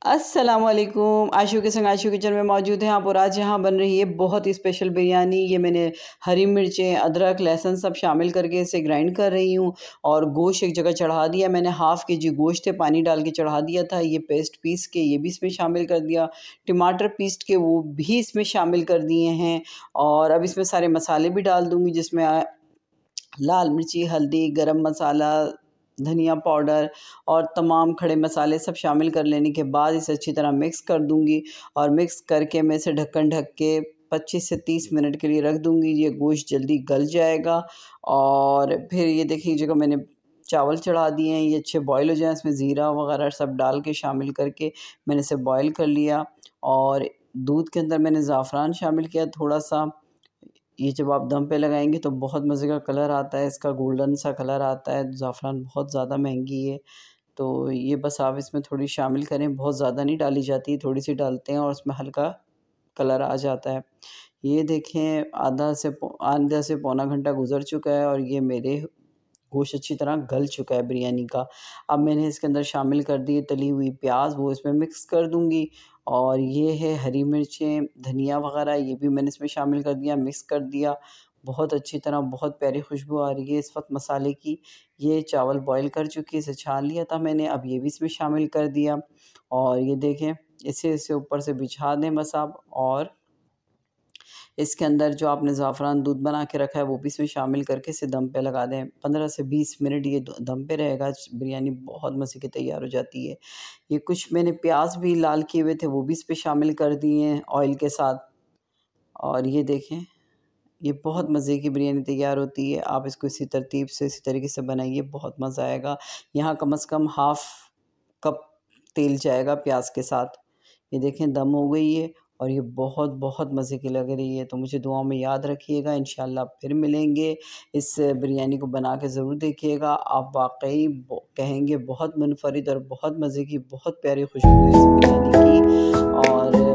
अस्सलामुअलैकुम। आशू के संग आशू किचन में मौजूद हैं आप और आज यहाँ बन रही है बहुत ही स्पेशल बिरयानी। ये मैंने हरी मिर्चें, अदरक, लहसुन सब शामिल करके इसे ग्राइंड कर रही हूँ और गोश्त एक जगह चढ़ा दिया। मैंने हाफ़ केजी गोश्त है पानी डाल के चढ़ा दिया था। ये पेस्ट पीस के ये भी इसमें शामिल कर दिया। टमाटर पीस के वो भी इसमें शामिल कर दिए हैं और अब इसमें सारे मसाले भी डाल दूँगी जिसमें लाल मिर्ची, हल्दी, गरम मसाला, धनिया पाउडर और तमाम खड़े मसाले सब शामिल कर लेने के बाद इसे अच्छी तरह मिक्स कर दूँगी और मिक्स करके मैं इसे ढक्कन ढक के 25 से 30 मिनट के लिए रख दूँगी। ये गोश्त जल्दी गल जाएगा और फिर ये देखिए जगह मैंने चावल चढ़ा दिए हैं, ये अच्छे बॉयल हो जाएँ, इसमें ज़ीरा वगैरह सब डाल के शामिल करके मैंने इसे बॉयल कर लिया और दूध के अंदर मैंने ज़ाफ़रान शामिल किया थोड़ा-सा। ये जब आप दम पे लगाएँगे तो बहुत मज़े का कलर आता है, इसका गोल्डन सा कलर आता है। ज़ाफ़रान बहुत ज़्यादा महँगी है, तो ये बस आप इसमें थोड़ी शामिल करें, बहुत ज़्यादा नहीं डाली जाती, थोड़ी-सी डालते हैं और उसमें हल्का कलर आ जाता है। ये देखें आधा से पौना घंटा गुज़र चुका है और ये मेरे गोश्त अच्छी तरह गल चुका है बिरयानी का। अब मैंने इसके अंदर शामिल कर दी तली हुई प्याज़, वो इसमें मिक्स कर दूँगी और ये है हरी मिर्चें, धनिया वग़ैरह ये भी मैंने इसमें शामिल कर दिया, मिक्स कर दिया। बहुत अच्छी तरह बहुत प्यारी खुशबू आ रही है इस वक़्त मसाले की। ये चावल बॉयल कर चुकी है, इसे छान लिया था मैंने, अब ये भी इसमें शामिल कर दिया और ये देखें इसे ऊपर से बिछा दें बस आप और इसके अंदर जो आपने ज़ाफ़रान दूध बना के रखा है वो भी इसमें शामिल करके इसे दम पे लगा दें। 15 से 20 मिनट ये द दम पे रहेगा, बिरयानी बहुत मज़े की तैयार हो जाती है। ये कुछ मैंने प्याज़ भी लाल किए हुए थे वो भी इस पे शामिल कर दिए हैं ऑयल के साथ और ये देखें, ये बहुत मज़े की बिरयानी तैयार होती है। आप इसको इसी तरतीब से इसी तरीके से बनाइए, बहुत मज़ा आएगा। यहाँ कम से कम हाफ़ कप तेल जाएगा प्याज़ के साथ। ये देखें दम हो गई है और ये बहुत मज़े की लग रही है, तो मुझे दुआओं में याद रखिएगा। इंशाअल्लाह फिर मिलेंगे। इस बिरयानी को बना के ज़रूर देखिएगा। आप वाक़ई कहेंगे बहुत मुनफ़रिद और बहुत मज़े की, बहुत प्यारी खुशबू है इस बिरयानी की और